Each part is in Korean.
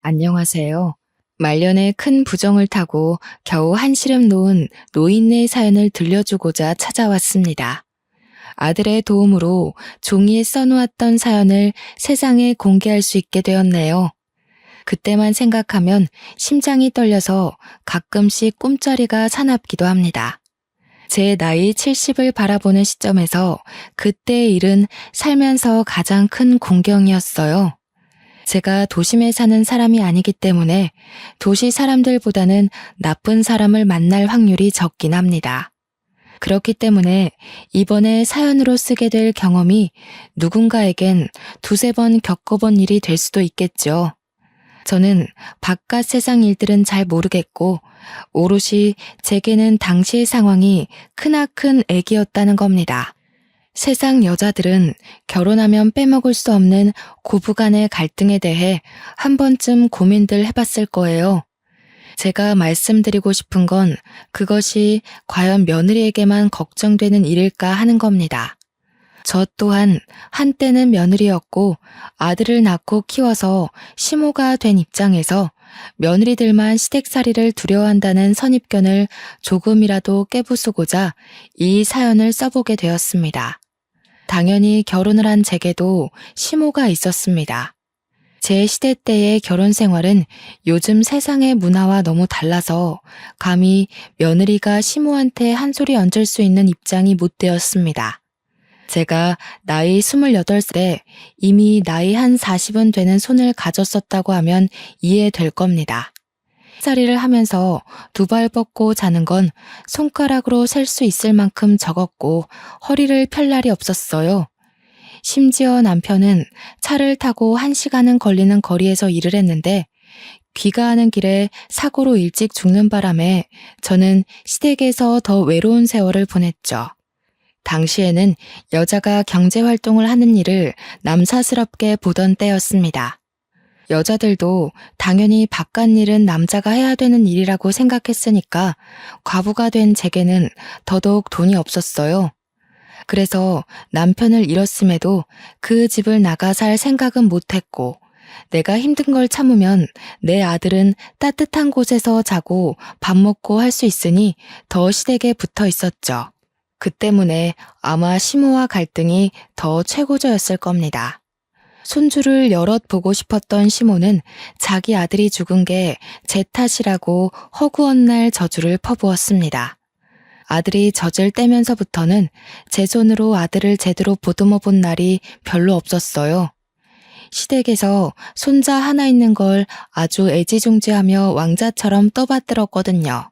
안녕하세요. 말년에 큰 부정을 타고 겨우 한시름 놓은 노인네 사연을 들려주고자 찾아왔습니다. 아들의 도움으로 종이에 써놓았던 사연을 세상에 공개할 수 있게 되었네요. 그때만 생각하면 심장이 떨려서 가끔씩 꿈자리가 사납기도 합니다. 제 나이 70을 바라보는 시점에서 그때의 일은 살면서 가장 큰 공경이었어요. 제가 도심에 사는 사람이 아니기 때문에 도시 사람들보다는 나쁜 사람을 만날 확률이 적긴 합니다. 그렇기 때문에 이번에 사연으로 쓰게 될 경험이 누군가에겐 두세 번 겪어본 일이 될 수도 있겠죠. 저는 바깥 세상 일들은 잘 모르겠고 오롯이 제게는 당시의 상황이 크나큰 애기였다는 겁니다. 세상 여자들은 결혼하면 빼먹을 수 없는 고부간의 갈등에 대해 한 번쯤 고민들 해봤을 거예요. 제가 말씀드리고 싶은 건 그것이 과연 며느리에게만 걱정되는 일일까 하는 겁니다. 저 또한 한때는 며느리였고 아들을 낳고 키워서 시모가 된 입장에서 며느리들만 시댁살이를 두려워한다는 선입견을 조금이라도 깨부수고자 이 사연을 써보게 되었습니다. 당연히 결혼을 한 제게도 시모가 있었습니다. 제 시대 때의 결혼 생활은 요즘 세상의 문화와 너무 달라서 감히 며느리가 시모한테 한 소리 얹을 수 있는 입장이 못 되었습니다. 제가 나이 28살에 이미 나이 한 40은 되는 손을 가졌었다고 하면 이해될 겁니다. 살이를 하면서 두 발 뻗고 자는 건 손가락으로 셀 수 있을 만큼 적었고 허리를 펼 날이 없었어요. 심지어 남편은 차를 타고 1시간은 걸리는 거리에서 일을 했는데 귀가하는 길에 사고로 일찍 죽는 바람에 저는 시댁에서 더 외로운 세월을 보냈죠. 당시에는 여자가 경제활동을 하는 일을 남사스럽게 보던 때였습니다. 여자들도 당연히 바깥 일은 남자가 해야 되는 일이라고 생각했으니까 과부가 된 제게는 더더욱 돈이 없었어요. 그래서 남편을 잃었음에도 그 집을 나가 살 생각은 못했고 내가 힘든 걸 참으면 내 아들은 따뜻한 곳에서 자고 밥 먹고 할 수 있으니 더 시댁에 붙어 있었죠. 그 때문에 아마 시모와 갈등이 더 최고조였을 겁니다. 손주를 여럿 보고 싶었던 시모는 자기 아들이 죽은 게 제 탓이라고 허구한 날 저주를 퍼부었습니다. 아들이 젖을 떼면서부터는 제 손으로 아들을 제대로 보듬어 본 날이 별로 없었어요. 시댁에서 손자 하나 있는 걸 아주 애지중지하며 왕자처럼 떠받들었거든요.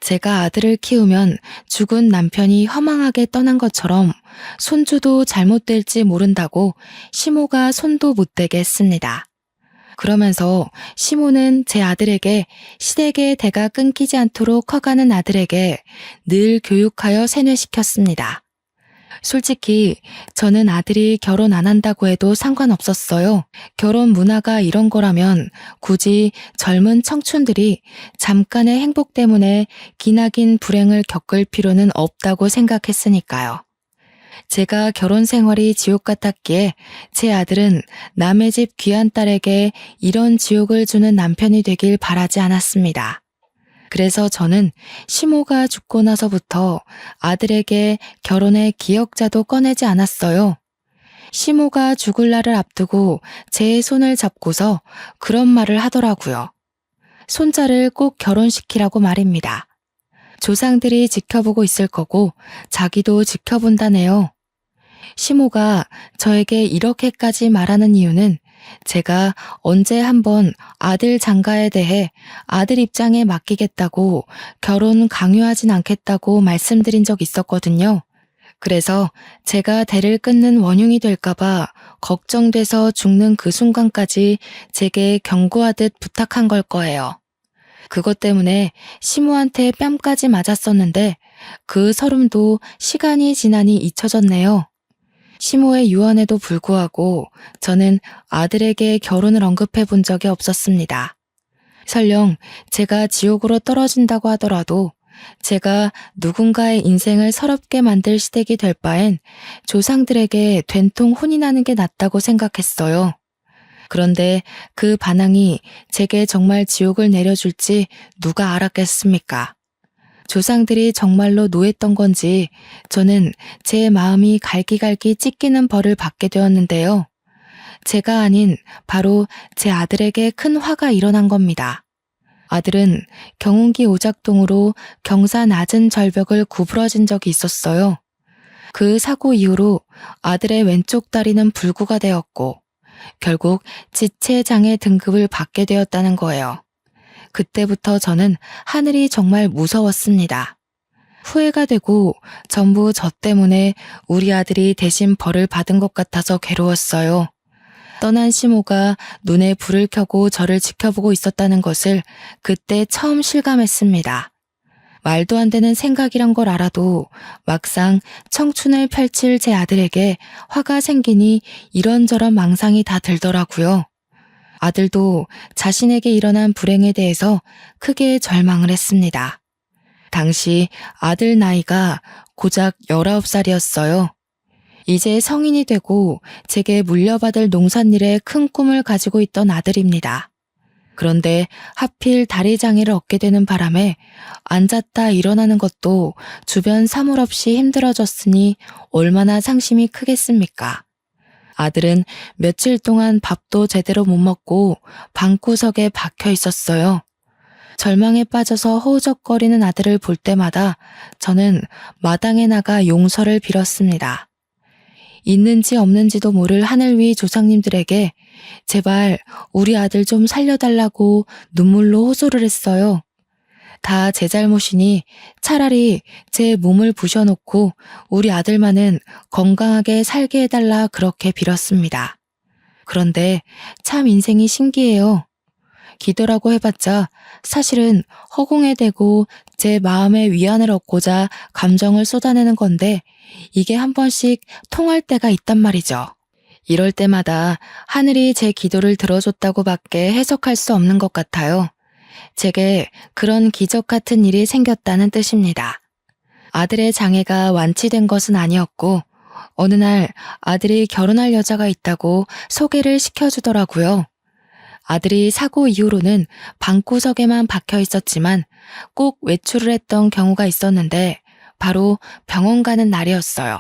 제가 아들을 키우면 죽은 남편이 허망하게 떠난 것처럼 손주도 잘못될지 모른다고 시모가 손도 못 대게 했습니다. 그러면서 시모는 제 아들에게 시댁의 대가 끊기지 않도록 커가는 아들에게 늘 교육하여 세뇌시켰습니다. 솔직히 저는 아들이 결혼 안 한다고 해도 상관없었어요. 결혼 문화가 이런 거라면 굳이 젊은 청춘들이 잠깐의 행복 때문에 기나긴 불행을 겪을 필요는 없다고 생각했으니까요. 제가 결혼 생활이 지옥 같았기에 제 아들은 남의 집 귀한 딸에게 이런 지옥을 주는 남편이 되길 바라지 않았습니다. 그래서 저는 시모가 죽고 나서부터 아들에게 결혼의 기억자도 꺼내지 않았어요. 시모가 죽을 날을 앞두고 제 손을 잡고서 그런 말을 하더라고요. 손자를 꼭 결혼시키라고 말입니다. 조상들이 지켜보고 있을 거고 자기도 지켜본다네요. 시모가 저에게 이렇게까지 말하는 이유는 제가 언제 한번 아들 장가에 대해 아들 입장에 맡기겠다고 결혼 강요하진 않겠다고 말씀드린 적 있었거든요. 그래서 제가 대를 끊는 원흉이 될까봐 걱정돼서 죽는 그 순간까지 제게 경고하듯 부탁한 걸 거예요. 그것 때문에 시모한테 뺨까지 맞았었는데 그 서름도 시간이 지나니 잊혀졌네요. 시모의 유언에도 불구하고 저는 아들에게 결혼을 언급해 본 적이 없었습니다. 설령 제가 지옥으로 떨어진다고 하더라도 제가 누군가의 인생을 서럽게 만들 시댁이 될 바엔 조상들에게 된통 혼이 나는 게 낫다고 생각했어요. 그런데 그 반항이 제게 정말 지옥을 내려줄지 누가 알았겠습니까? 조상들이 정말로 노했던 건지 저는 제 마음이 갈기갈기 찢기는 벌을 받게 되었는데요. 제가 아닌 바로 제 아들에게 큰 화가 일어난 겁니다. 아들은 경운기 오작동으로 경사 낮은 절벽을 구부러진 적이 있었어요. 그 사고 이후로 아들의 왼쪽 다리는 불구가 되었고 결국 지체장애 등급을 받게 되었다는 거예요. 그때부터 저는 하늘이 정말 무서웠습니다. 후회가 되고 전부 저 때문에 우리 아들이 대신 벌을 받은 것 같아서 괴로웠어요. 떠난 시모가 눈에 불을 켜고 저를 지켜보고 있었다는 것을 그때 처음 실감했습니다. 말도 안 되는 생각이란 걸 알아도 막상 청춘을 펼칠 제 아들에게 화가 생기니 이런저런 망상이 다 들더라고요. 아들도 자신에게 일어난 불행에 대해서 크게 절망을 했습니다. 당시 아들 나이가 고작 19살이었어요. 이제 성인이 되고 제게 물려받을 농산일에 큰 꿈을 가지고 있던 아들입니다. 그런데 하필 다리 장애를 얻게 되는 바람에 앉았다 일어나는 것도 주변 사물 없이 힘들어졌으니 얼마나 상심이 크겠습니까? 아들은 며칠 동안 밥도 제대로 못 먹고 방구석에 박혀 있었어요. 절망에 빠져서 허우적거리는 아들을 볼 때마다 저는 마당에 나가 용서를 빌었습니다. 있는지 없는지도 모를 하늘 위 조상님들에게 제발 우리 아들 좀 살려달라고 눈물로 호소를 했어요. 다 제 잘못이니 차라리 제 몸을 부셔놓고 우리 아들만은 건강하게 살게 해달라 그렇게 빌었습니다. 그런데 참 인생이 신기해요. 기도라고 해봤자 사실은 허공에 대고 제 마음의 위안을 얻고자 감정을 쏟아내는 건데 이게 한 번씩 통할 때가 있단 말이죠. 이럴 때마다 하늘이 제 기도를 들어줬다고 밖에 해석할 수 없는 것 같아요. 제게 그런 기적 같은 일이 생겼다는 뜻입니다. 아들의 장애가 완치된 것은 아니었고 어느 날 아들이 결혼할 여자가 있다고 소개를 시켜주더라고요. 아들이 사고 이후로는 방구석에만 박혀 있었지만 꼭 외출을 했던 경우가 있었는데 바로 병원 가는 날이었어요.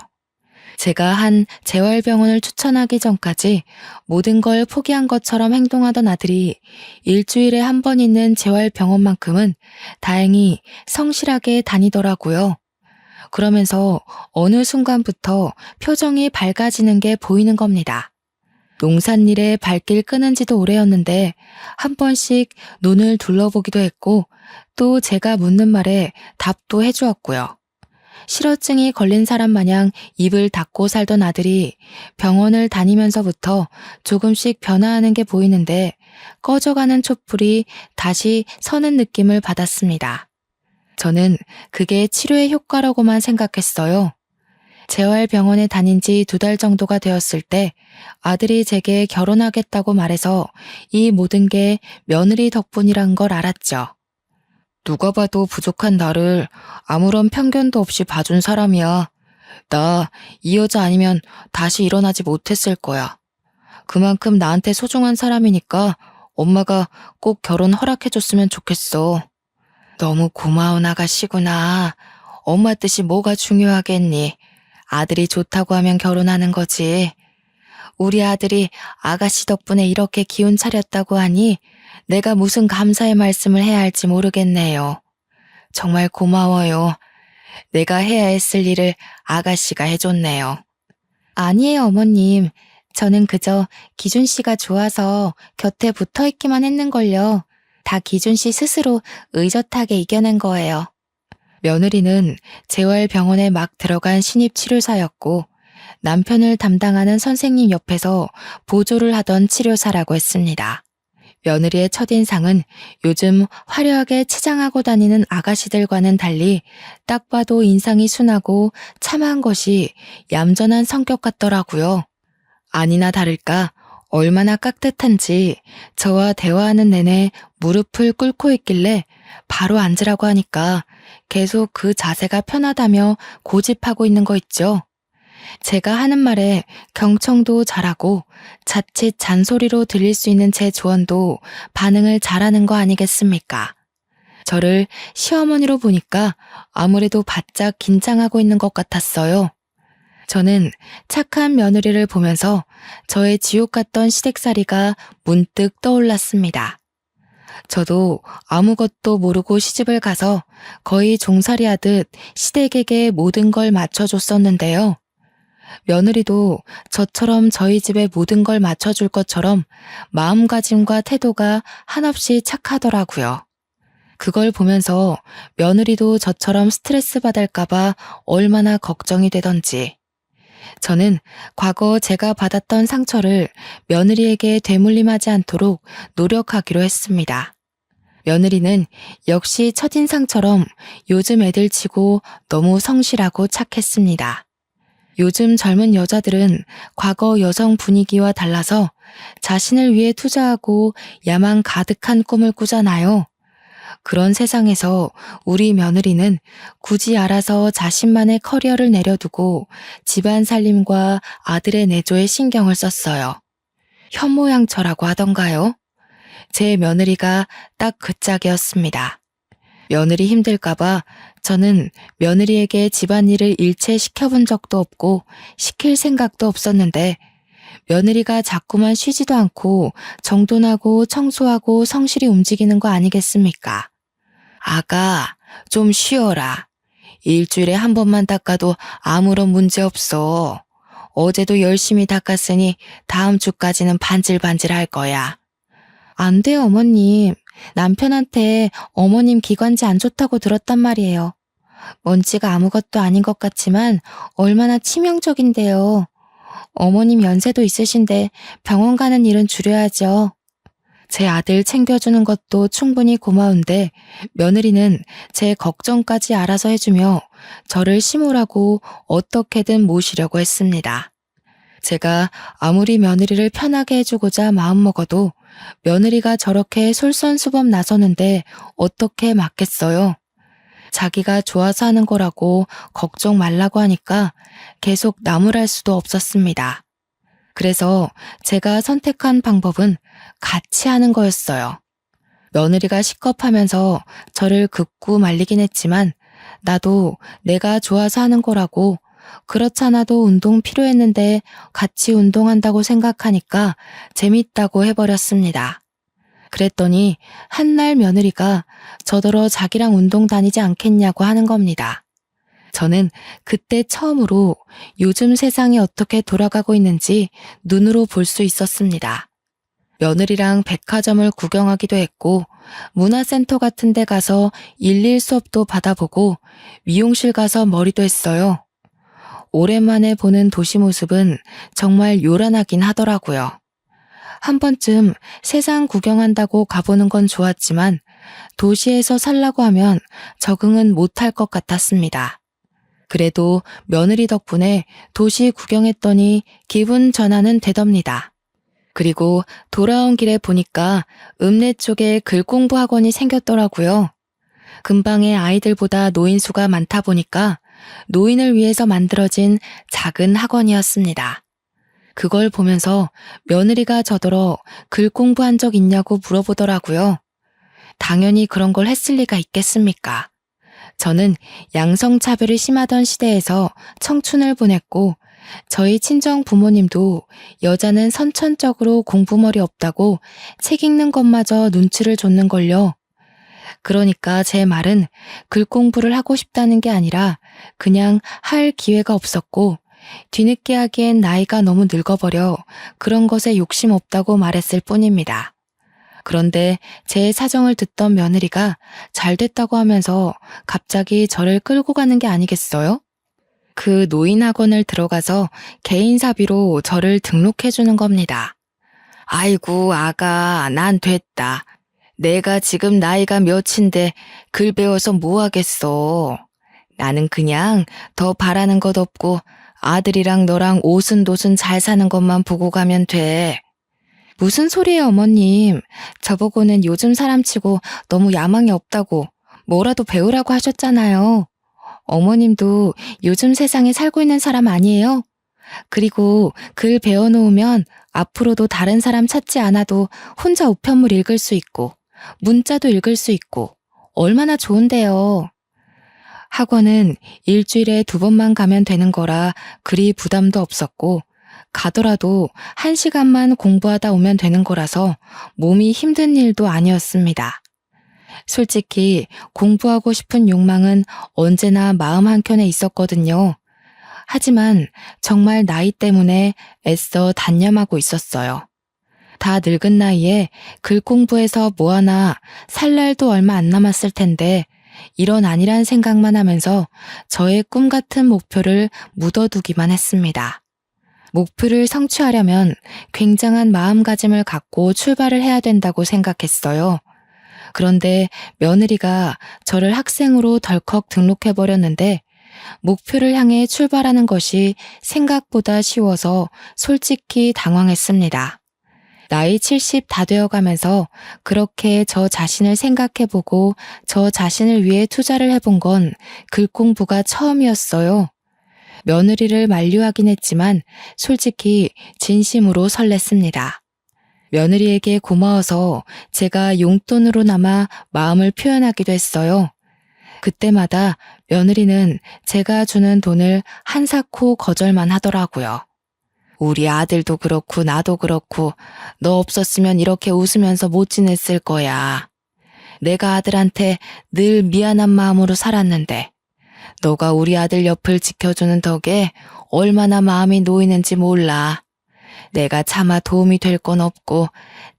제가 한 재활병원을 추천하기 전까지 모든 걸 포기한 것처럼 행동하던 아들이 일주일에 한 번 있는 재활병원만큼은 다행히 성실하게 다니더라고요. 그러면서 어느 순간부터 표정이 밝아지는 게 보이는 겁니다. 농산일에 발길 끄는 지도 오래였는데 한 번씩 눈을 둘러보기도 했고 또 제가 묻는 말에 답도 해주었고요. 실어증이 걸린 사람 마냥 입을 닫고 살던 아들이 병원을 다니면서부터 조금씩 변화하는 게 보이는데 꺼져가는 촛불이 다시 서는 느낌을 받았습니다. 저는 그게 치료의 효과라고만 생각했어요. 재활병원에 다닌 지 2달 정도가 되었을 때 아들이 제게 결혼하겠다고 말해서 이 모든 게 며느리 덕분이란 걸 알았죠. 누가 봐도 부족한 나를 아무런 편견도 없이 봐준 사람이야. 나 이 여자 아니면 다시 일어나지 못했을 거야. 그만큼 나한테 소중한 사람이니까 엄마가 꼭 결혼 허락해줬으면 좋겠어. 너무 고마운 아가씨구나. 엄마 뜻이 뭐가 중요하겠니? 아들이 좋다고 하면 결혼하는 거지. 우리 아들이 아가씨 덕분에 이렇게 기운 차렸다고 하니 내가 무슨 감사의 말씀을 해야 할지 모르겠네요. 정말 고마워요. 내가 해야 했을 일을 아가씨가 해줬네요. 아니에요, 어머님. 저는 그저 기준 씨가 좋아서 곁에 붙어 있기만 했는걸요. 다 기준 씨 스스로 의젓하게 이겨낸 거예요. 며느리는 재활병원에 막 들어간 신입 치료사였고 남편을 담당하는 선생님 옆에서 보조를 하던 치료사라고 했습니다. 며느리의 첫인상은 요즘 화려하게 치장하고 다니는 아가씨들과는 달리 딱 봐도 인상이 순하고 참한 것이 얌전한 성격 같더라고요. 아니나 다를까 얼마나 깍듯한지 저와 대화하는 내내 무릎을 꿇고 있길래 바로 앉으라고 하니까 계속 그 자세가 편하다며 고집하고 있는 거 있죠. 제가 하는 말에 경청도 잘하고 자칫 잔소리로 들릴 수 있는 제 조언도 반응을 잘하는 거 아니겠습니까? 저를 시어머니로 보니까 아무래도 바짝 긴장하고 있는 것 같았어요. 저는 착한 며느리를 보면서 저의 지옥 같던 시댁살이가 문득 떠올랐습니다. 저도 아무것도 모르고 시집을 가서 거의 종살이 하듯 시댁에게 모든 걸 맞춰줬었는데요. 며느리도 저처럼 저희 집에 모든 걸 맞춰줄 것처럼 마음가짐과 태도가 한없이 착하더라고요. 그걸 보면서 며느리도 저처럼 스트레스 받을까봐 얼마나 걱정이 되던지. 저는 과거 제가 받았던 상처를 며느리에게 되물림하지 않도록 노력하기로 했습니다. 며느리는 역시 첫인상처럼 요즘 애들 치고 너무 성실하고 착했습니다. 요즘 젊은 여자들은 과거 여성 분위기와 달라서 자신을 위해 투자하고 야망 가득한 꿈을 꾸잖아요. 그런 세상에서 우리 며느리는 굳이 알아서 자신만의 커리어를 내려두고 집안 살림과 아들의 내조에 신경을 썼어요. 현모양처라고 하던가요? 제 며느리가 딱 그 짝이었습니다. 며느리 힘들까봐 저는 며느리에게 집안일을 일체 시켜본 적도 없고 시킬 생각도 없었는데 며느리가 자꾸만 쉬지도 않고 정돈하고 청소하고 성실히 움직이는 거 아니겠습니까? 아가, 좀 쉬어라. 일주일에 한 번만 닦아도 아무런 문제 없어. 어제도 열심히 닦았으니 다음 주까지는 반질반질 할 거야. 안 돼요, 어머님. 남편한테 어머님 기관지 안 좋다고 들었단 말이에요. 먼지가 아무것도 아닌 것 같지만 얼마나 치명적인데요. 어머님 연세도 있으신데 병원 가는 일은 줄여야죠. 제 아들 챙겨주는 것도 충분히 고마운데 며느리는 제 걱정까지 알아서 해주며 저를 심으라고 어떻게든 모시려고 했습니다. 제가 아무리 며느리를 편하게 해주고자 마음먹어도 며느리가 저렇게 솔선수범 나서는데 어떻게 맞겠어요? 자기가 좋아서 하는 거라고 걱정 말라고 하니까 계속 나무랄 수도 없었습니다. 그래서 제가 선택한 방법은 같이 하는 거였어요. 며느리가 식겁하면서 저를 긋고 말리긴 했지만 나도 내가 좋아서 하는 거라고 그렇잖아도 운동 필요했는데 같이 운동한다고 생각하니까 재밌다고 해버렸습니다. 그랬더니 한날 며느리가 저더러 자기랑 운동 다니지 않겠냐고 하는 겁니다. 저는 그때 처음으로 요즘 세상이 어떻게 돌아가고 있는지 눈으로 볼 수 있었습니다. 며느리랑 백화점을 구경하기도 했고 문화센터 같은 데 가서 일일 수업도 받아보고 미용실 가서 머리도 했어요. 오랜만에 보는 도시 모습은 정말 요란하긴 하더라고요. 한 번쯤 세상 구경한다고 가보는 건 좋았지만 도시에서 살라고 하면 적응은 못할 것 같았습니다. 그래도 며느리 덕분에 도시 구경했더니 기분 전환은 되답니다. 그리고 돌아온 길에 보니까 읍내 쪽에 글 공부 학원이 생겼더라고요. 근방에 아이들보다 노인 수가 많다 보니까 노인을 위해서 만들어진 작은 학원이었습니다. 그걸 보면서 며느리가 저더러 글 공부한 적 있냐고 물어보더라고요. 당연히 그런 걸 했을 리가 있겠습니까? 저는 양성차별이 심하던 시대에서 청춘을 보냈고 저희 친정 부모님도 여자는 선천적으로 공부머리 없다고 책 읽는 것마저 눈치를 줬는걸요. 그러니까 제 말은 글 공부를 하고 싶다는 게 아니라 그냥 할 기회가 없었고 뒤늦게 하기엔 나이가 너무 늙어버려 그런 것에 욕심 없다고 말했을 뿐입니다. 그런데 제 사정을 듣던 며느리가 잘 됐다고 하면서 갑자기 저를 끌고 가는 게 아니겠어요? 그 노인학원을 들어가서 개인사비로 저를 등록해주는 겁니다. 아이고 아가 난 됐다. 내가 지금 나이가 몇인데 글 배워서 뭐 하겠어. 나는 그냥 더 바라는 것 없고 아들이랑 너랑 오순도순 잘 사는 것만 보고 가면 돼. 무슨 소리예요 어머님. 저보고는 요즘 사람치고 너무 야망이 없다고 뭐라도 배우라고 하셨잖아요. 어머님도 요즘 세상에 살고 있는 사람 아니에요? 그리고 글 배워놓으면 앞으로도 다른 사람 찾지 않아도 혼자 우편물 읽을 수 있고, 문자도 읽을 수 있고, 얼마나 좋은데요. 학원은 일주일에 2번만 가면 되는 거라 그리 부담도 없었고, 가더라도 1시간만 공부하다 오면 되는 거라서 몸이 힘든 일도 아니었습니다. 솔직히 공부하고 싶은 욕망은 언제나 마음 한켠에 있었거든요. 하지만 정말 나이 때문에 애써 단념하고 있었어요. 다 늙은 나이에 글 공부해서 뭐하나 살 날도 얼마 안 남았을 텐데 이런 아니란 생각만 하면서 저의 꿈 같은 목표를 묻어두기만 했습니다. 목표를 성취하려면 굉장한 마음가짐을 갖고 출발을 해야 된다고 생각했어요. 그런데 며느리가 저를 학생으로 덜컥 등록해버렸는데 목표를 향해 출발하는 것이 생각보다 쉬워서 솔직히 당황했습니다. 나이 70 다 되어가면서 그렇게 저 자신을 생각해보고 저 자신을 위해 투자를 해본 건 글 공부가 처음이었어요. 며느리를 만류하긴 했지만 솔직히 진심으로 설렜습니다. 며느리에게 고마워서 제가 용돈으로나마 마음을 표현하기도 했어요. 그때마다 며느리는 제가 주는 돈을 한사코 거절만 하더라고요. 우리 아들도 그렇고 나도 그렇고 너 없었으면 이렇게 웃으면서 못 지냈을 거야. 내가 아들한테 늘 미안한 마음으로 살았는데 너가 우리 아들 옆을 지켜주는 덕에 얼마나 마음이 놓이는지 몰라. 내가 차마 도움이 될 건 없고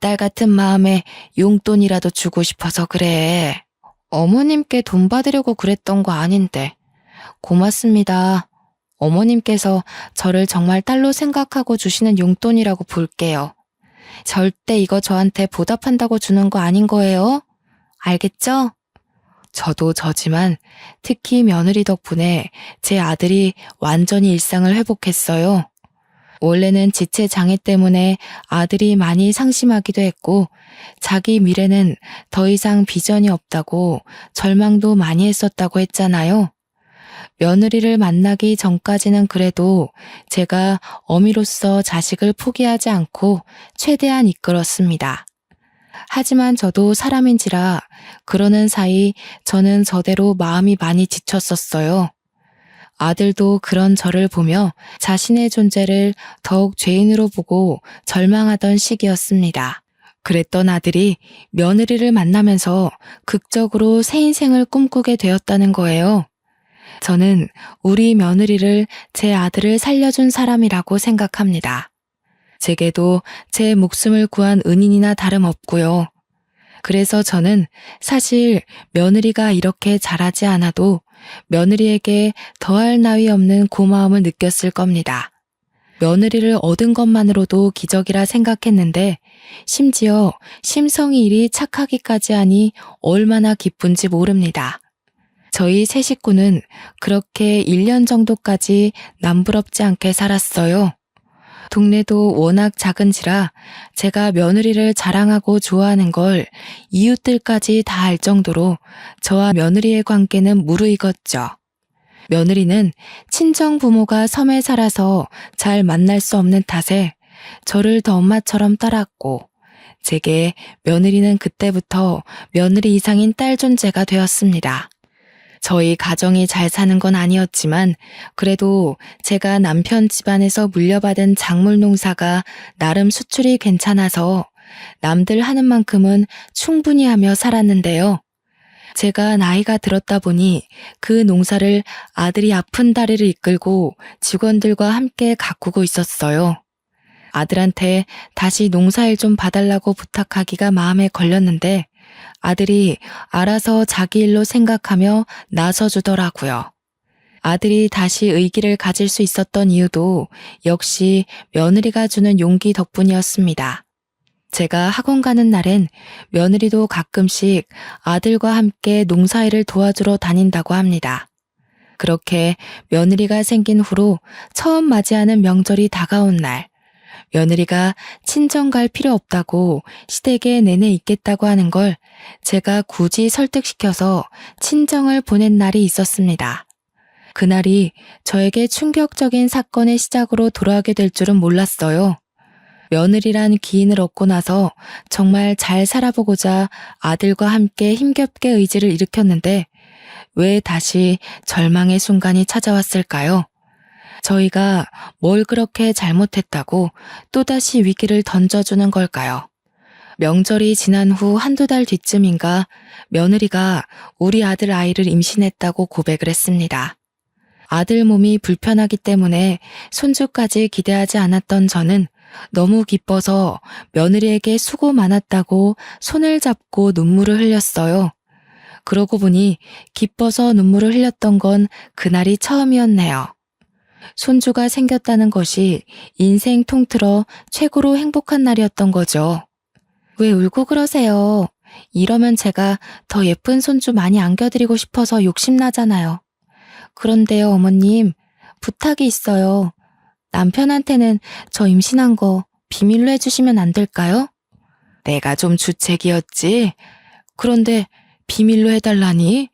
딸 같은 마음에 용돈이라도 주고 싶어서 그래. 어머님께 돈 받으려고 그랬던 거 아닌데. 고맙습니다. 어머님께서 저를 정말 딸로 생각하고 주시는 용돈이라고 볼게요. 절대 이거 저한테 보답한다고 주는 거 아닌 거예요? 알겠죠? 저도 저지만 특히 며느리 덕분에 제 아들이 완전히 일상을 회복했어요. 원래는 지체 장애 때문에 아들이 많이 상심하기도 했고 자기 미래는 더 이상 비전이 없다고 절망도 많이 했었다고 했잖아요. 며느리를 만나기 전까지는 그래도 제가 어미로서 자식을 포기하지 않고 최대한 이끌었습니다. 하지만 저도 사람인지라 그러는 사이 저는 저대로 마음이 많이 지쳤었어요. 아들도 그런 저를 보며 자신의 존재를 더욱 죄인으로 보고 절망하던 시기였습니다. 그랬던 아들이 며느리를 만나면서 극적으로 새 인생을 꿈꾸게 되었다는 거예요. 저는 우리 며느리를 제 아들을 살려준 사람이라고 생각합니다. 제게도 제 목숨을 구한 은인이나 다름없고요. 그래서 저는 사실 며느리가 이렇게 잘하지 않아도 며느리에게 더할 나위 없는 고마움을 느꼈을 겁니다. 며느리를 얻은 것만으로도 기적이라 생각했는데 심지어 심성이 이리 착하기까지 하니 얼마나 기쁜지 모릅니다. 저희 세 식구는 그렇게 1년 정도까지 남부럽지 않게 살았어요. 동네도 워낙 작은지라 제가 며느리를 자랑하고 좋아하는 걸 이웃들까지 다 알 정도로 저와 며느리의 관계는 무르익었죠. 며느리는 친정 부모가 섬에 살아서 잘 만날 수 없는 탓에 저를 더 엄마처럼 따랐고 제게 며느리는 그때부터 며느리 이상인 딸 존재가 되었습니다. 저희 가정이 잘 사는 건 아니었지만 그래도 제가 남편 집안에서 물려받은 작물 농사가 나름 수출이 괜찮아서 남들 하는 만큼은 충분히 하며 살았는데요. 제가 나이가 들었다 보니 그 농사를 아들이 아픈 다리를 이끌고 직원들과 함께 가꾸고 있었어요. 아들한테 다시 농사일 좀 봐달라고 부탁하기가 마음에 걸렸는데 아들이 알아서 자기 일로 생각하며 나서주더라고요. 아들이 다시 의기를 가질 수 있었던 이유도 역시 며느리가 주는 용기 덕분이었습니다. 제가 학원 가는 날엔 며느리도 가끔씩 아들과 함께 농사일을 도와주러 다닌다고 합니다. 그렇게 며느리가 생긴 후로 처음 맞이하는 명절이 다가온 날, 며느리가 친정 갈 필요 없다고 시댁에 내내 있겠다고 하는 걸 제가 굳이 설득시켜서 친정을 보낸 날이 있었습니다. 그날이 저에게 충격적인 사건의 시작으로 돌아가게 될 줄은 몰랐어요. 며느리란 기인을 얻고 나서 정말 잘 살아보고자 아들과 함께 힘겹게 의지를 일으켰는데 왜 다시 절망의 순간이 찾아왔을까요? 저희가 뭘 그렇게 잘못했다고 또다시 위기를 던져주는 걸까요? 명절이 지난 후 한두 달 뒤쯤인가 며느리가 우리 아들 아이를 임신했다고 고백을 했습니다. 아들 몸이 불편하기 때문에 손주까지 기대하지 않았던 저는 너무 기뻐서 며느리에게 수고 많았다고 손을 잡고 눈물을 흘렸어요. 그러고 보니 기뻐서 눈물을 흘렸던 건 그날이 처음이었네요. 손주가 생겼다는 것이 인생 통틀어 최고로 행복한 날이었던 거죠. 왜 울고 그러세요? 이러면 제가 더 예쁜 손주 많이 안겨드리고 싶어서 욕심나잖아요. 그런데요, 어머님, 부탁이 있어요. 남편한테는 저 임신한 거 비밀로 해주시면 안 될까요? 내가 좀 주책이었지? 그런데 비밀로 해달라니?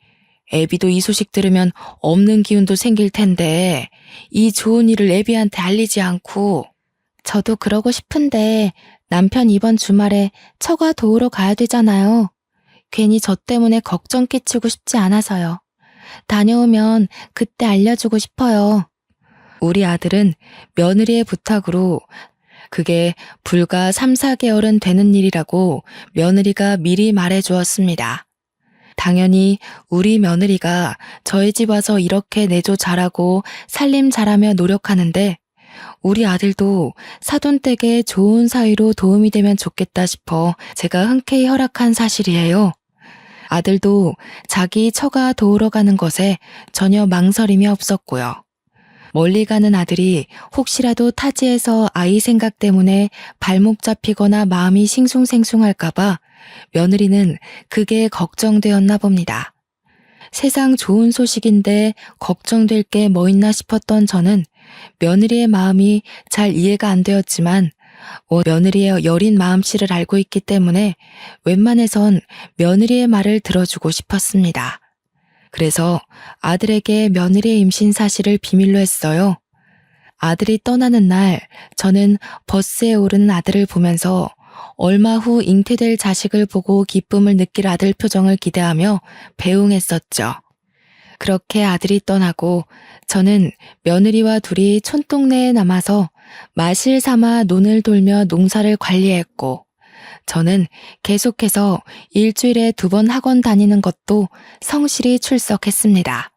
애비도 이 소식 들으면 없는 기운도 생길 텐데 이 좋은 일을 애비한테 알리지 않고. 저도 그러고 싶은데 남편 이번 주말에 처가 도우러 가야 되잖아요. 괜히 저 때문에 걱정 끼치고 싶지 않아서요. 다녀오면 그때 알려주고 싶어요. 우리 아들은 며느리의 부탁으로 그게 불과 3, 4개월은 되는 일이라고 며느리가 미리 말해주었습니다. 당연히 우리 며느리가 저희 집 와서 이렇게 내조 잘하고 살림 잘하며 노력하는데 우리 아들도 사돈댁에 좋은 사이로 도움이 되면 좋겠다 싶어 제가 흔쾌히 허락한 사실이에요. 아들도 자기 처가 도우러 가는 것에 전혀 망설임이 없었고요. 멀리 가는 아들이 혹시라도 타지에서 아이 생각 때문에 발목 잡히거나 마음이 싱숭생숭할까봐 며느리는 그게 걱정되었나 봅니다. 세상 좋은 소식인데 걱정될 게 뭐 있나 싶었던 저는 며느리의 마음이 잘 이해가 안 되었지만 며느리의 여린 마음씨를 알고 있기 때문에 웬만해선 며느리의 말을 들어주고 싶었습니다. 그래서 아들에게 며느리의 임신 사실을 비밀로 했어요. 아들이 떠나는 날 저는 버스에 오르는 아들을 보면서 얼마 후 잉태될 자식을 보고 기쁨을 느낄 아들 표정을 기대하며 배웅했었죠. 그렇게 아들이 떠나고 저는 며느리와 둘이 촌동네에 남아서 마실 삼아 논을 돌며 농사를 관리했고 저는 계속해서 일주일에 2번 학원 다니는 것도 성실히 출석했습니다.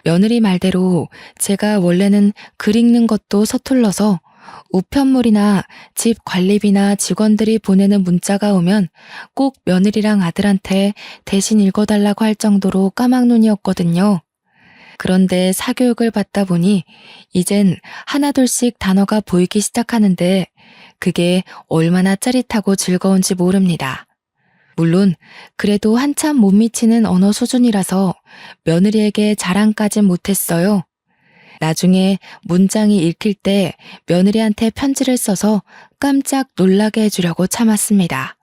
며느리 말대로 제가 원래는 글 읽는 것도 서툴러서 우편물이나 집 관리비나 직원들이 보내는 문자가 오면 꼭 며느리랑 아들한테 대신 읽어달라고 할 정도로 까막눈이었거든요. 그런데 사교육을 받다 보니 이젠 하나둘씩 단어가 보이기 시작하는데 그게 얼마나 짜릿하고 즐거운지 모릅니다. 물론 그래도 한참 못 미치는 언어 수준이라서 며느리에게 자랑까진 못했어요. 나중에 문장이 읽힐 때 며느리한테 편지를 써서 깜짝 놀라게 해주려고 참았습니다.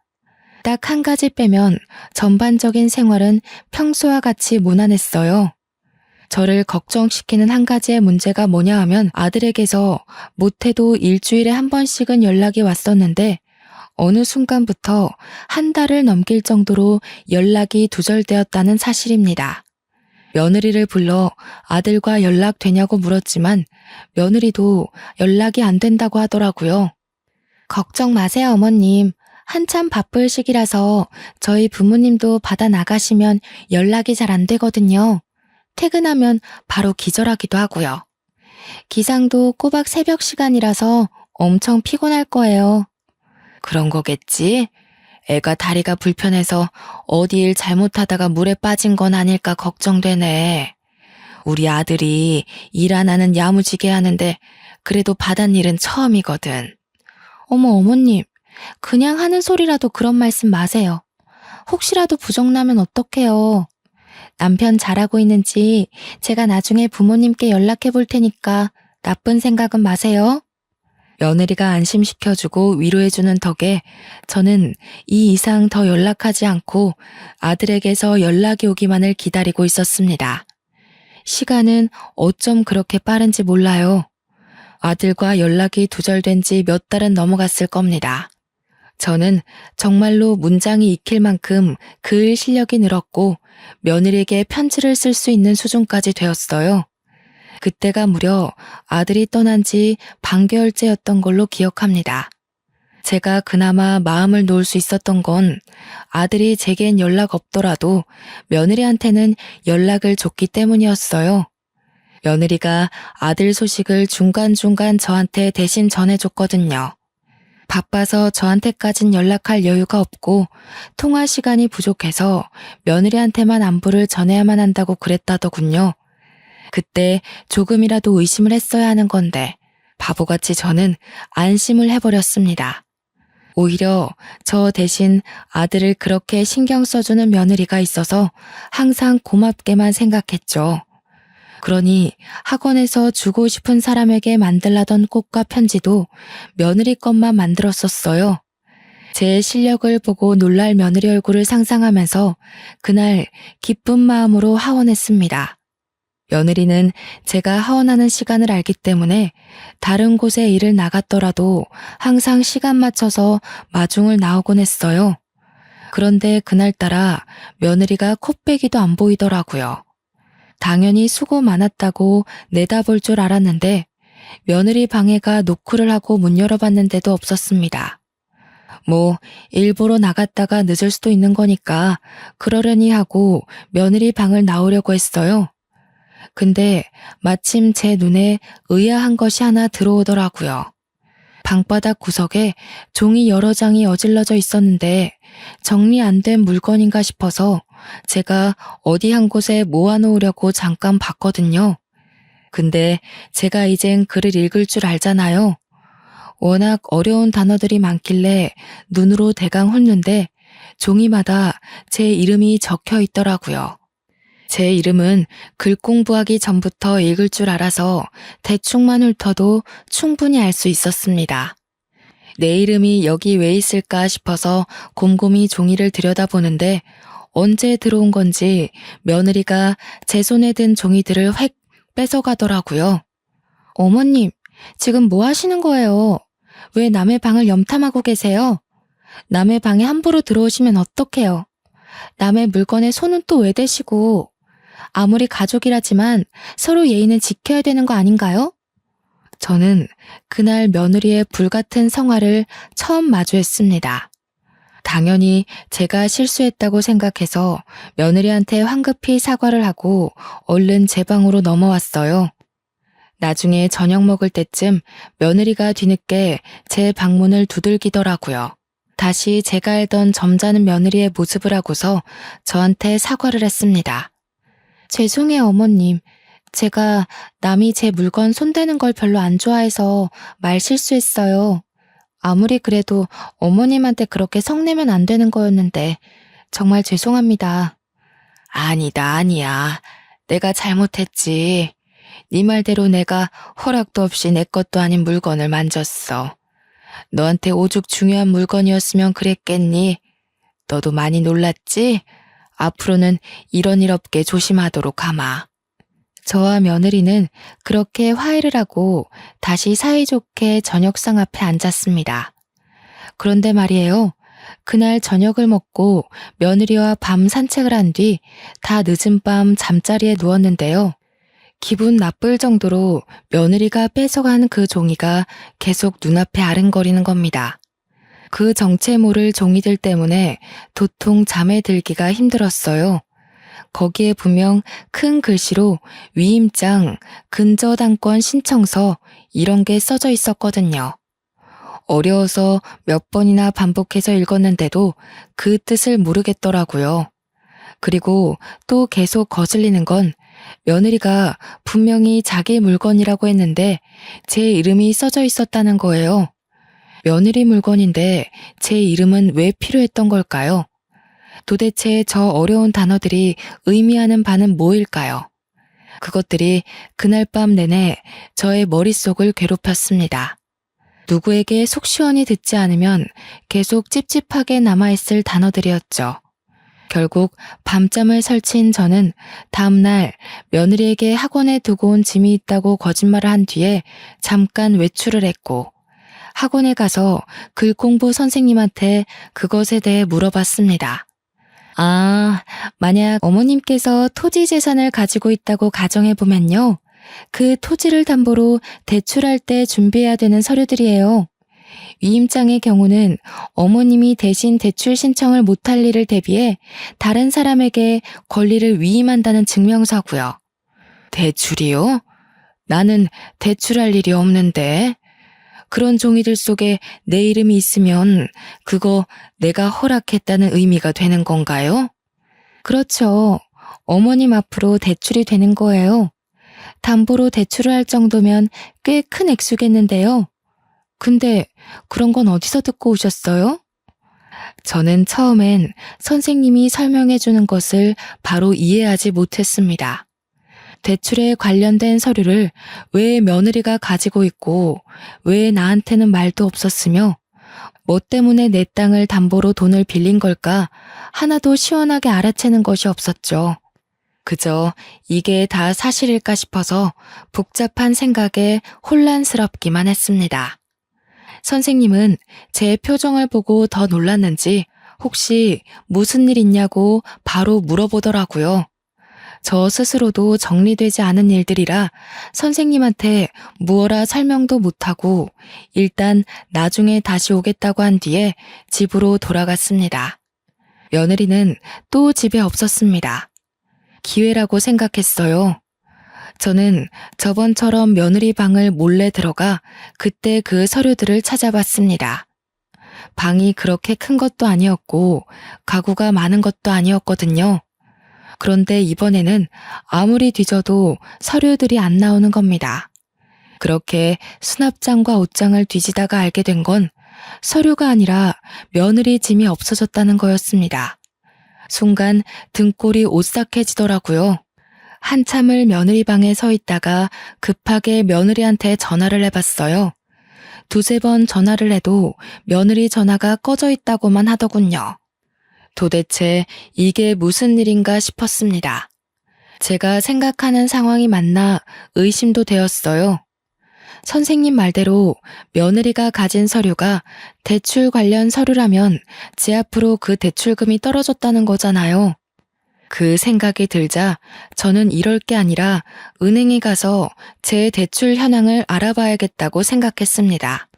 딱 한 가지 빼면 전반적인 생활은 평소와 같이 무난했어요. 저를 걱정시키는 한 가지의 문제가 뭐냐 하면 아들에게서 못해도 일주일에 한 번씩은 연락이 왔었는데 어느 순간부터 한 달을 넘길 정도로 연락이 두절되었다는 사실입니다. 며느리를 불러 아들과 연락되냐고 물었지만 며느리도 연락이 안 된다고 하더라고요. 걱정 마세요, 어머님. 한참 바쁠 시기라서 저희 부모님도 바다 나가시면 연락이 잘 안 되거든요. 퇴근하면 바로 기절하기도 하고요. 기상도 꼬박 새벽 시간이라서 엄청 피곤할 거예요. 그런 거겠지? 애가 다리가 불편해서 어디 일 잘못하다가 물에 빠진 건 아닐까 걱정되네. 우리 아들이 일 하나는 야무지게 하는데 그래도 바닷일은 처음이거든. 어머, 어머님, 그냥 하는 소리라도 그런 말씀 마세요. 혹시라도 부정나면 어떡해요. 남편 잘하고 있는지 제가 나중에 부모님께 연락해 볼 테니까 나쁜 생각은 마세요. 며느리가 안심시켜주고 위로해주는 덕에 저는 이 이상 더 연락하지 않고 아들에게서 연락이 오기만을 기다리고 있었습니다. 시간은 어쩜 그렇게 빠른지 몰라요. 아들과 연락이 두절된 지 몇 달은 넘어갔을 겁니다. 저는 정말로 문장이 익힐 만큼 글 실력이 늘었고 며느리에게 편지를 쓸 수 있는 수준까지 되었어요. 그때가 무려 아들이 떠난 지 반개월째였던 걸로 기억합니다. 제가 그나마 마음을 놓을 수 있었던 건 아들이 제겐 연락 없더라도 며느리한테는 연락을 줬기 때문이었어요. 며느리가 아들 소식을 중간중간 저한테 대신 전해줬거든요. 바빠서 저한테까진 연락할 여유가 없고 통화 시간이 부족해서 며느리한테만 안부를 전해야만 한다고 그랬다더군요. 그때 조금이라도 의심을 했어야 하는 건데 바보같이 저는 안심을 해버렸습니다. 오히려 저 대신 아들을 그렇게 신경 써주는 며느리가 있어서 항상 고맙게만 생각했죠. 그러니 학원에서 주고 싶은 사람에게 만들라던 꽃과 편지도 며느리 것만 만들었었어요. 제 실력을 보고 놀랄 며느리 얼굴을 상상하면서 그날 기쁜 마음으로 하원했습니다. 며느리는 제가 하원하는 시간을 알기 때문에 다른 곳에 일을 나갔더라도 항상 시간 맞춰서 마중을 나오곤 했어요. 그런데 그날따라 며느리가 코빼기도 안 보이더라고요. 당연히 수고 많았다고 내다볼 줄 알았는데 며느리 방해가 노크를 하고 문 열어봤는데도 없었습니다. 일보러 나갔다가 늦을 수도 있는 거니까 그러려니 하고 며느리 방을 나오려고 했어요. 근데 마침 제 눈에 의아한 것이 하나 들어오더라고요. 방바닥 구석에 종이 여러 장이 어질러져 있었는데 정리 안 된 물건인가 싶어서 제가 어디 한 곳에 모아놓으려고 잠깐 봤거든요. 근데 제가 이젠 글을 읽을 줄 알잖아요. 워낙 어려운 단어들이 많길래 눈으로 대강 훑는데 종이마다 제 이름이 적혀 있더라고요. 제 이름은 글 공부하기 전부터 읽을 줄 알아서 대충만 훑어도 충분히 알 수 있었습니다. 내 이름이 여기 왜 있을까 싶어서 곰곰이 종이를 들여다보는데 언제 들어온 건지 며느리가 제 손에 든 종이들을 획 뺏어가더라고요. 어머님, 지금 뭐 하시는 거예요? 왜 남의 방을 염탐하고 계세요? 남의 방에 함부로 들어오시면 어떡해요? 남의 물건에 손은 또 왜 대시고? 아무리 가족이라지만 서로 예의는 지켜야 되는 거 아닌가요? 저는 그날 며느리의 불같은 성화를 처음 마주했습니다. 당연히 제가 실수했다고 생각해서 며느리한테 황급히 사과를 하고 얼른 제 방으로 넘어왔어요. 나중에 저녁 먹을 때쯤 며느리가 뒤늦게 제 방문을 두들기더라고요. 다시 제가 알던 점잖은 며느리의 모습을 하고서 저한테 사과를 했습니다. 죄송해요, 어머님. 제가 남이 제 물건 손대는 걸 별로 안 좋아해서 말 실수했어요. 아무리 그래도 어머님한테 그렇게 성내면 안 되는 거였는데 정말 죄송합니다. 아니야. 내가 잘못했지. 네 말대로 내가 허락도 없이 내 것도 아닌 물건을 만졌어. 너한테 오죽 중요한 물건이었으면 그랬겠니? 너도 많이 놀랐지? 앞으로는 이런 일 없게 조심하도록 하마. 저와 며느리는 그렇게 화해를 하고 다시 사이좋게 저녁상 앞에 앉았습니다. 그런데 말이에요. 그날 저녁을 먹고 며느리와 밤 산책을 한 뒤 다 늦은 밤 잠자리에 누웠는데요. 기분 나쁠 정도로 며느리가 뺏어간 그 종이가 계속 눈앞에 아른거리는 겁니다. 그 정체 모를 종이들 때문에 도통 잠에 들기가 힘들었어요. 거기에 분명 큰 글씨로 위임장, 근저당권 신청서 이런 게 써져 있었거든요. 어려워서 몇 번이나 반복해서 읽었는데도 그 뜻을 모르겠더라고요. 그리고 또 계속 거슬리는 건 며느리가 분명히 자기 물건이라고 했는데 제 이름이 써져 있었다는 거예요. 며느리 물건인데 제 이름은 왜 필요했던 걸까요? 도대체 저 어려운 단어들이 의미하는 바는 뭐일까요? 그것들이 그날 밤 내내 저의 머릿속을 괴롭혔습니다. 누구에게 속 시원히 듣지 않으면 계속 찝찝하게 남아있을 단어들이었죠. 결국 밤잠을 설친 저는 다음날 며느리에게 학원에 두고 온 짐이 있다고 거짓말을 한 뒤에 잠깐 외출을 했고, 학원에 가서 글공부 선생님한테 그것에 대해 물어봤습니다. 아, 만약 어머님께서 토지 재산을 가지고 있다고 가정해보면요. 그 토지를 담보로 대출할 때 준비해야 되는 서류들이에요. 위임장의 경우는 어머님이 대신 대출 신청을 못할 일을 대비해 다른 사람에게 권리를 위임한다는 증명서고요. 대출이요? 나는 대출할 일이 없는데. 그런 종이들 속에 내 이름이 있으면 그거 내가 허락했다는 의미가 되는 건가요? 그렇죠. 어머님 앞으로 대출이 되는 거예요. 담보로 대출을 할 정도면 꽤 큰 액수겠는데요. 근데 그런 건 어디서 듣고 오셨어요? 저는 처음엔 선생님이 설명해 주는 것을 바로 이해하지 못했습니다. 대출에 관련된 서류를 왜 며느리가 가지고 있고 왜 나한테는 말도 없었으며 뭐 때문에 내 땅을 담보로 돈을 빌린 걸까 하나도 시원하게 알아채는 것이 없었죠. 그저 이게 다 사실일까 싶어서 복잡한 생각에 혼란스럽기만 했습니다. 선생님은 제 표정을 보고 더 놀랐는지 혹시 무슨 일 있냐고 바로 물어보더라고요. 저 스스로도 정리되지 않은 일들이라 선생님한테 무어라 설명도 못하고 일단 나중에 다시 오겠다고 한 뒤에 집으로 돌아갔습니다. 며느리는 또 집에 없었습니다. 기회라고 생각했어요. 저는 저번처럼 며느리 방을 몰래 들어가 그때 그 서류들을 찾아봤습니다. 방이 그렇게 큰 것도 아니었고 가구가 많은 것도 아니었거든요. 그런데 이번에는 아무리 뒤져도 서류들이 안 나오는 겁니다. 그렇게 수납장과 옷장을 뒤지다가 알게 된 건 서류가 아니라 며느리 짐이 없어졌다는 거였습니다. 순간 등골이 오싹해지더라고요. 한참을 며느리 방에 서 있다가 급하게 며느리한테 전화를 해봤어요. 두세 번 전화를 해도 며느리 전화가 꺼져 있다고만 하더군요. 도대체 이게 무슨 일인가 싶었습니다. 제가 생각하는 상황이 맞나 의심도 되었어요. 선생님 말대로 며느리가 가진 서류가 대출 관련 서류라면 제 앞으로 그 대출금이 떨어졌다는 거잖아요. 그 생각이 들자 저는 이럴 게 아니라 은행에 가서 제 대출 현황을 알아봐야겠다고 생각했습니다.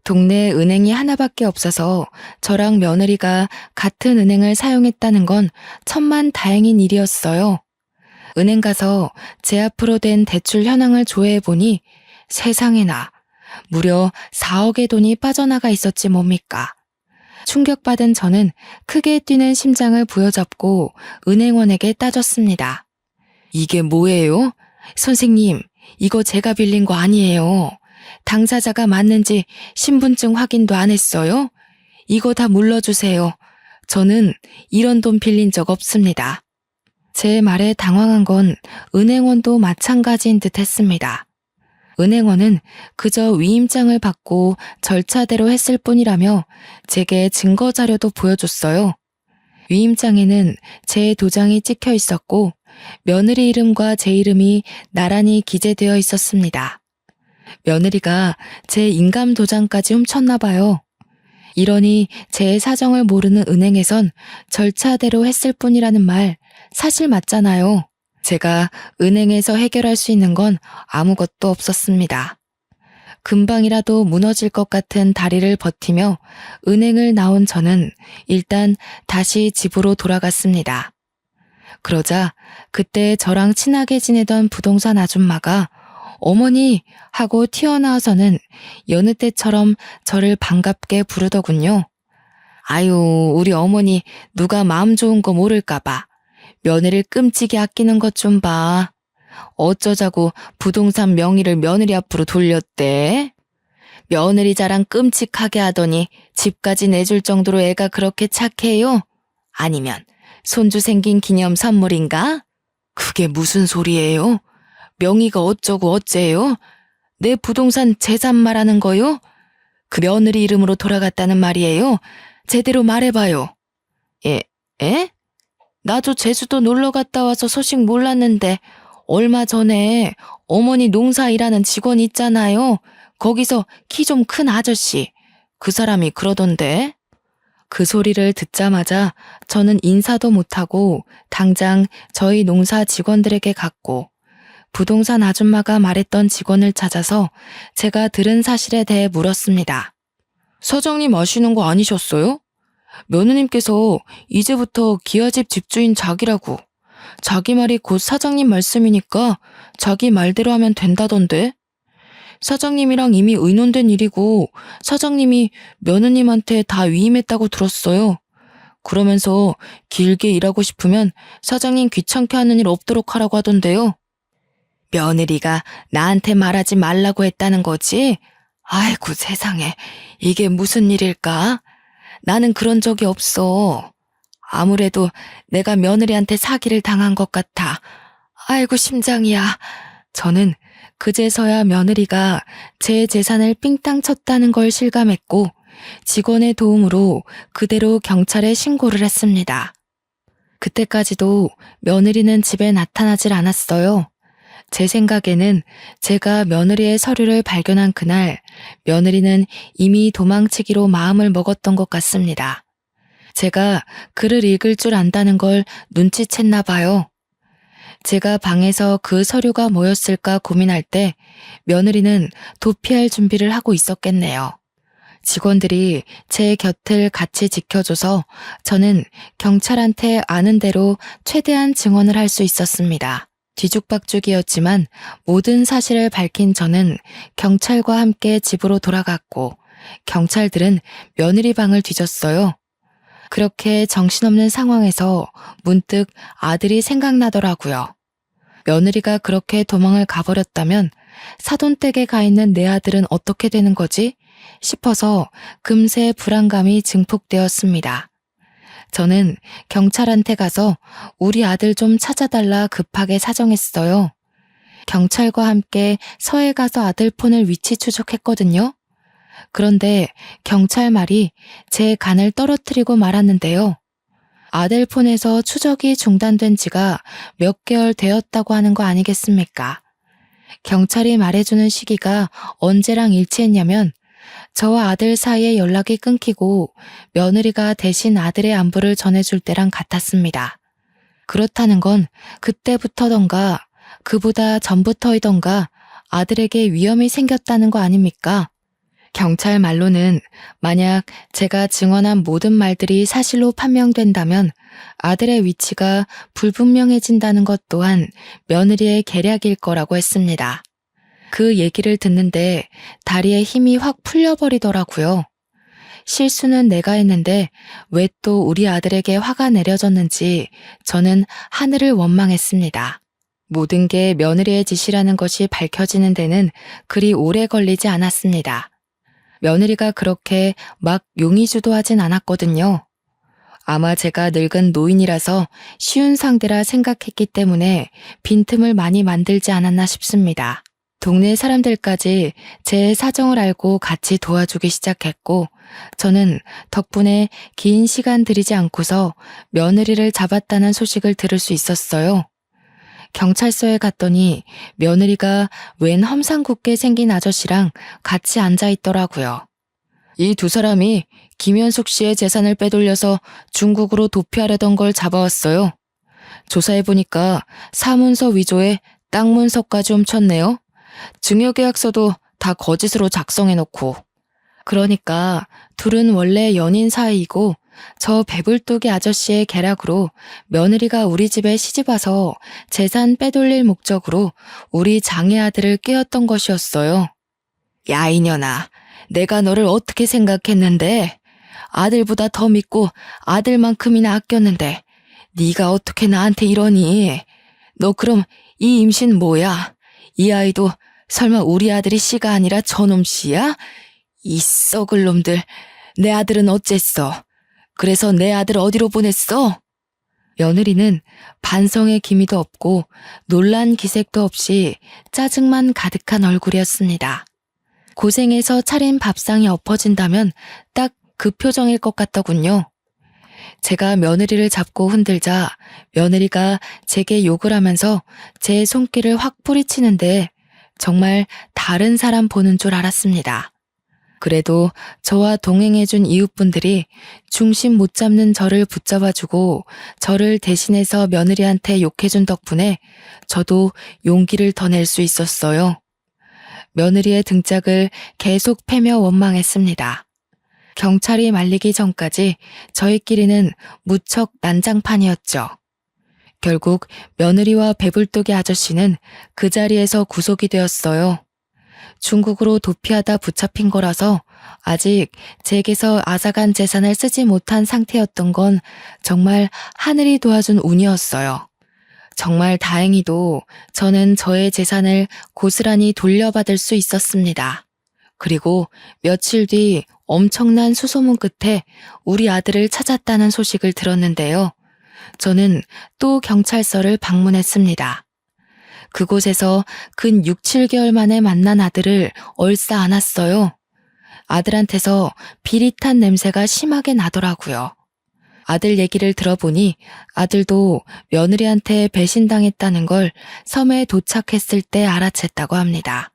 동네에 은행이 하나밖에 없어서 저랑 며느리가 같은 은행을 사용했다는 건 천만다행인 일이었어요. 은행 가서 제 앞으로 된 대출 현황을 조회해보니 세상에나 무려 4억의 돈이 빠져나가 있었지 뭡니까. 충격받은 저는 크게 뛰는 심장을 부여잡고 은행원에게 따졌습니다. 이게 뭐예요? 선생님, 이거 제가 빌린 거 아니에요. 당사자가 맞는지 신분증 확인도 안 했어요? 이거 다 물러주세요. 저는 이런 돈 빌린 적 없습니다. 제 말에 당황한 건 은행원도 마찬가지인 듯 했습니다. 은행원은 그저 위임장을 받고 절차대로 했을 뿐이라며 제게 증거 자료도 보여줬어요. 위임장에는 제 도장이 찍혀 있었고 며느리 이름과 제 이름이 나란히 기재되어 있었습니다. 며느리가 제 인감 도장까지 훔쳤나 봐요. 이러니 제 사정을 모르는 은행에선 절차대로 했을 뿐이라는 말 사실 맞잖아요. 제가 은행에서 해결할 수 있는 건 아무것도 없었습니다. 금방이라도 무너질 것 같은 다리를 버티며 은행을 나온 저는 일단 다시 집으로 돌아갔습니다. 그러자 그때 저랑 친하게 지내던 부동산 아줌마가 어머니 하고 튀어나와서는 여느 때처럼 저를 반갑게 부르더군요. 아유, 우리 어머니 누가 마음 좋은 거 모를까봐. 며느리를 끔찍이 아끼는 것 좀 봐. 어쩌자고 부동산 명의를 며느리 앞으로 돌렸대. 며느리 자랑 끔찍하게 하더니 집까지 내줄 정도로 애가 그렇게 착해요? 아니면 손주 생긴 기념 선물인가? 그게 무슨 소리예요? 명의가 어쩌고 어째요? 내 부동산 재산 말하는 거요? 그 며느리 이름으로 돌아갔다는 말이에요? 제대로 말해봐요. 에? 나도 제주도 놀러 갔다 와서 소식 몰랐는데 얼마 전에 어머니 농사 일하는 직원 있잖아요. 거기서 키 좀 큰 아저씨. 그 사람이 그러던데. 그 소리를 듣자마자 저는 인사도 못하고 당장 저희 농사 직원들에게 갔고 부동산 아줌마가 말했던 직원을 찾아서 제가 들은 사실에 대해 물었습니다. 사장님 아시는 거 아니셨어요? 며느님께서 이제부터 기아집 집주인 자기라고. 자기 말이 곧 사장님 말씀이니까 자기 말대로 하면 된다던데. 사장님이랑 이미 의논된 일이고 사장님이 며느님한테 다 위임했다고 들었어요. 그러면서 길게 일하고 싶으면 사장님 귀찮게 하는 일 없도록 하라고 하던데요. 며느리가 나한테 말하지 말라고 했다는 거지? 아이고 세상에, 이게 무슨 일일까? 나는 그런 적이 없어. 아무래도 내가 며느리한테 사기를 당한 것 같아. 아이고 심장이야. 저는 그제서야 며느리가 제 재산을 삥땅 쳤다는 걸 실감했고 직원의 도움으로 그대로 경찰에 신고를 했습니다. 그때까지도 며느리는 집에 나타나질 않았어요. 제 생각에는 제가 며느리의 서류를 발견한 그날 며느리는 이미 도망치기로 마음을 먹었던 것 같습니다. 제가 글을 읽을 줄 안다는 걸 눈치챘나 봐요. 제가 방에서 그 서류가 뭐였을까 고민할 때 며느리는 도피할 준비를 하고 있었겠네요. 직원들이 제 곁을 같이 지켜줘서 저는 경찰한테 아는 대로 최대한 증언을 할 수 있었습니다. 뒤죽박죽이었지만 모든 사실을 밝힌 저는 경찰과 함께 집으로 돌아갔고 경찰들은 며느리 방을 뒤졌어요. 그렇게 정신없는 상황에서 문득 아들이 생각나더라고요. 며느리가 그렇게 도망을 가버렸다면 사돈댁에 가 있는 내 아들은 어떻게 되는 거지? 싶어서 금세 불안감이 증폭되었습니다. 저는 경찰한테 가서 우리 아들 좀 찾아달라 급하게 사정했어요. 경찰과 함께 서해 가서 아들 폰을 위치 추적했거든요. 그런데 경찰 말이 제 간을 떨어뜨리고 말았는데요. 아들 폰에서 추적이 중단된 지가 몇 개월 되었다고 하는 거 아니겠습니까? 경찰이 말해주는 시기가 언제랑 일치했냐면 저와 아들 사이에 연락이 끊기고 며느리가 대신 아들의 안부를 전해줄 때랑 같았습니다. 그렇다는 건 그때부터던가 그보다 전부터이던가 아들에게 위험이 생겼다는 거 아닙니까? 경찰 말로는 만약 제가 증언한 모든 말들이 사실로 판명된다면 아들의 위치가 불분명해진다는 것 또한 며느리의 계략일 거라고 했습니다. 그 얘기를 듣는데 다리에 힘이 확 풀려버리더라고요. 실수는 내가 했는데 왜 또 우리 아들에게 화가 내려졌는지 저는 하늘을 원망했습니다. 모든 게 며느리의 짓이라는 것이 밝혀지는 데는 그리 오래 걸리지 않았습니다. 며느리가 그렇게 막 용의주도하진 않았거든요. 아마 제가 늙은 노인이라서 쉬운 상대라 생각했기 때문에 빈틈을 많이 만들지 않았나 싶습니다. 동네 사람들까지 제 사정을 알고 같이 도와주기 시작했고 저는 덕분에 긴 시간 들이지 않고서 며느리를 잡았다는 소식을 들을 수 있었어요. 경찰서에 갔더니 며느리가 웬 험상궂게 생긴 아저씨랑 같이 앉아 있더라고요. 이 두 사람이 김현숙 씨의 재산을 빼돌려서 중국으로 도피하려던 걸 잡아왔어요. 조사해보니까 사문서 위조에 땅 문서까지 훔쳤네요. 증여계약서도 다 거짓으로 작성해놓고. 그러니까 둘은 원래 연인 사이이고 저 배불뚝이 아저씨의 계략으로 며느리가 우리 집에 시집와서 재산 빼돌릴 목적으로 우리 장애 아들을 깨웠던 것이었어요. 야 이년아, 내가 너를 어떻게 생각했는데? 아들보다 더 믿고 아들만큼이나 아꼈는데 네가 어떻게 나한테 이러니? 너 그럼 이 임신 뭐야? 이 아이도 설마 우리 아들이 씨가 아니라 저놈 씨야? 이 썩을 놈들, 내 아들은 어쨌어? 그래서 내 아들 어디로 보냈어? 며느리는 반성의 기미도 없고 놀란 기색도 없이 짜증만 가득한 얼굴이었습니다. 고생해서 차린 밥상이 엎어진다면 딱 그 표정일 것 같더군요. 제가 며느리를 잡고 흔들자 며느리가 제게 욕을 하면서 제 손길을 확 뿌리치는데 정말 다른 사람 보는 줄 알았습니다. 그래도 저와 동행해준 이웃분들이 중심 못 잡는 저를 붙잡아주고 저를 대신해서 며느리한테 욕해준 덕분에 저도 용기를 더 낼 수 있었어요. 며느리의 등짝을 계속 패며 원망했습니다. 경찰이 말리기 전까지 저희끼리는 무척 난장판이었죠. 결국 며느리와 배불뚝이 아저씨는 그 자리에서 구속이 되었어요. 중국으로 도피하다 붙잡힌 거라서 아직 제게서 앗아간 재산을 쓰지 못한 상태였던 건 정말 하늘이 도와준 운이었어요. 정말 다행히도 저는 저의 재산을 고스란히 돌려받을 수 있었습니다. 그리고 며칠 뒤 엄청난 수소문 끝에 우리 아들을 찾았다는 소식을 들었는데요. 저는 또 경찰서를 방문했습니다. 그곳에서 근 6, 7개월 만에 만난 아들을 얼싸 안았어요. 아들한테서 비릿한 냄새가 심하게 나더라고요. 아들 얘기를 들어보니 아들도 며느리한테 배신당했다는 걸 섬에 도착했을 때 알아챘다고 합니다.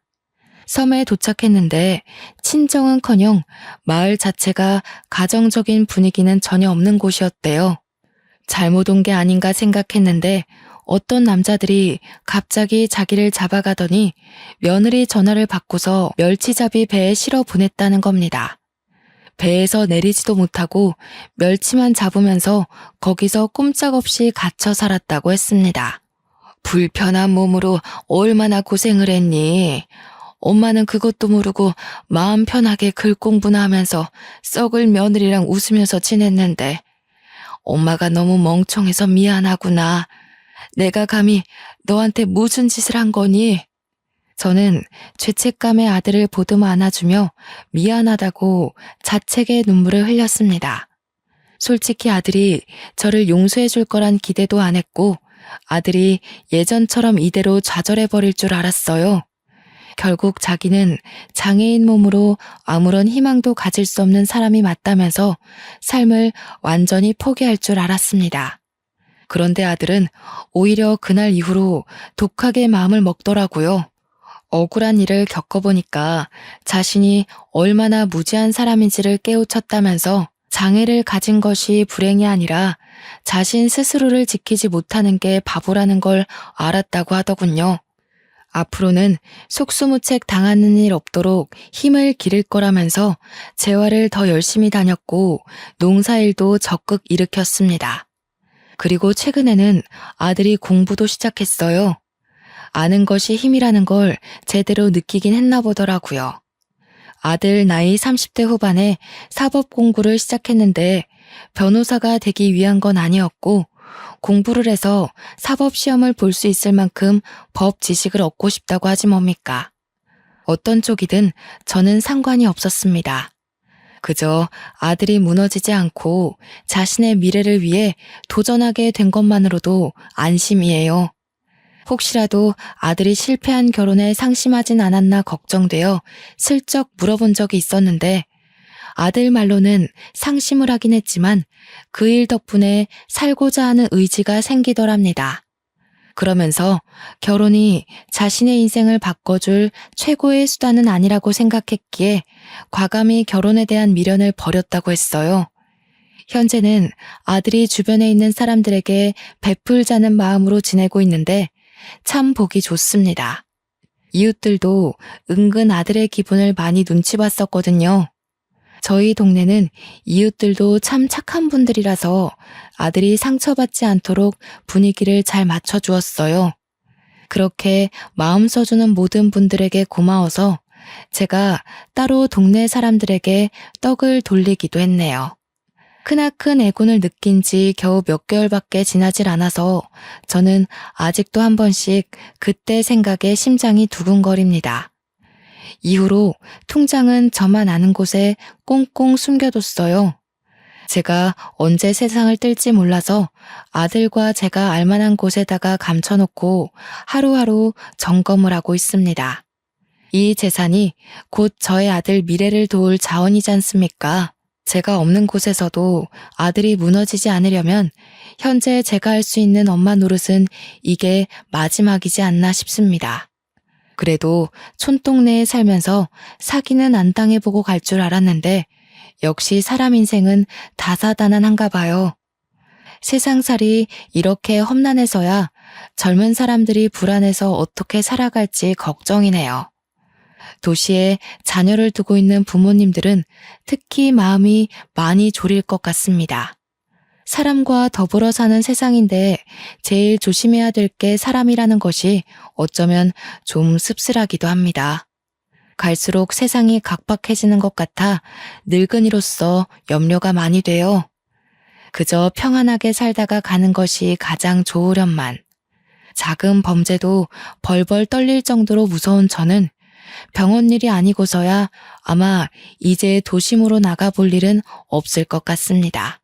섬에 도착했는데 친정은커녕 마을 자체가 가정적인 분위기는 전혀 없는 곳이었대요. 잘못 온 게 아닌가 생각했는데 어떤 남자들이 갑자기 자기를 잡아가더니 며느리 전화를 받고서 멸치잡이 배에 실어 보냈다는 겁니다. 배에서 내리지도 못하고 멸치만 잡으면서 거기서 꼼짝없이 갇혀 살았다고 했습니다. 불편한 몸으로 얼마나 고생을 했니? 엄마는 그것도 모르고 마음 편하게 글 공부나 하면서 썩을 며느리랑 웃으면서 지냈는데 엄마가 너무 멍청해서 미안하구나. 내가 감히 너한테 무슨 짓을 한 거니? 저는 죄책감에 아들을 보듬어 안아주며 미안하다고 자책의 눈물을 흘렸습니다. 솔직히 아들이 저를 용서해 줄 거란 기대도 안 했고 아들이 예전처럼 이대로 좌절해버릴 줄 알았어요. 결국 자기는 장애인 몸으로 아무런 희망도 가질 수 없는 사람이 맞다면서 삶을 완전히 포기할 줄 알았습니다. 그런데 아들은 오히려 그날 이후로 독하게 마음을 먹더라고요. 억울한 일을 겪어보니까 자신이 얼마나 무지한 사람인지를 깨우쳤다면서 장애를 가진 것이 불행이 아니라 자신 스스로를 지키지 못하는 게 바보라는 걸 알았다고 하더군요. 앞으로는 속수무책 당하는 일 없도록 힘을 기를 거라면서 재활을 더 열심히 다녔고 농사일도 적극 일으켰습니다. 그리고 최근에는 아들이 공부도 시작했어요. 아는 것이 힘이라는 걸 제대로 느끼긴 했나 보더라고요. 아들 나이 30대 후반에 사법 공부를 시작했는데 변호사가 되기 위한 건 아니었고 공부를 해서 사법 시험을 볼 수 있을 만큼 법 지식을 얻고 싶다고 하지 뭡니까? 어떤 쪽이든 저는 상관이 없었습니다. 그저 아들이 무너지지 않고 자신의 미래를 위해 도전하게 된 것만으로도 안심이에요. 혹시라도 아들이 실패한 결혼에 상심하진 않았나 걱정되어 슬쩍 물어본 적이 있었는데 아들 말로는 상심을 하긴 했지만 그 일 덕분에 살고자 하는 의지가 생기더랍니다. 그러면서 결혼이 자신의 인생을 바꿔줄 최고의 수단은 아니라고 생각했기에 과감히 결혼에 대한 미련을 버렸다고 했어요. 현재는 아들이 주변에 있는 사람들에게 베풀자는 마음으로 지내고 있는데 참 보기 좋습니다. 이웃들도 은근 아들의 기분을 많이 눈치 봤었거든요. 저희 동네는 이웃들도 참 착한 분들이라서 아들이 상처받지 않도록 분위기를 잘 맞춰주었어요. 그렇게 마음 써주는 모든 분들에게 고마워서 제가 따로 동네 사람들에게 떡을 돌리기도 했네요. 크나큰 애군을 느낀 지 겨우 몇 개월밖에 지나질 않아서 저는 아직도 한 번씩 그때 생각에 심장이 두근거립니다. 이후로 통장은 저만 아는 곳에 꽁꽁 숨겨뒀어요. 제가 언제 세상을 뜰지 몰라서 아들과 제가 알만한 곳에다가 감춰놓고 하루하루 점검을 하고 있습니다. 이 재산이 곧 저의 아들 미래를 도울 자원이지 않습니까? 제가 없는 곳에서도 아들이 무너지지 않으려면 현재 제가 할 수 있는 엄마 노릇은 이게 마지막이지 않나 싶습니다. 그래도 촌동네에 살면서 사기는 안 당해보고 갈 줄 알았는데 역시 사람 인생은 다사다난한가 봐요. 세상살이 이렇게 험난해서야 젊은 사람들이 불안해서 어떻게 살아갈지 걱정이네요. 도시에 자녀를 두고 있는 부모님들은 특히 마음이 많이 졸일 것 같습니다. 사람과 더불어 사는 세상인데 제일 조심해야 될 게 사람이라는 것이 어쩌면 좀 씁쓸하기도 합니다. 갈수록 세상이 각박해지는 것 같아 늙은이로서 염려가 많이 돼요. 그저 평안하게 살다가 가는 것이 가장 좋으련만. 작은 범죄도 벌벌 떨릴 정도로 무서운 저는 병원 일이 아니고서야 아마 이제 도심으로 나가볼 일은 없을 것 같습니다.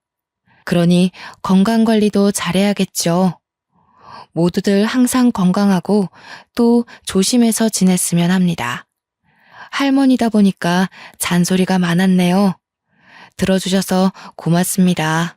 그러니 건강관리도 잘해야겠죠. 모두들 항상 건강하고 또 조심해서 지냈으면 합니다. 할머니다 보니까 잔소리가 많았네요. 들어주셔서 고맙습니다.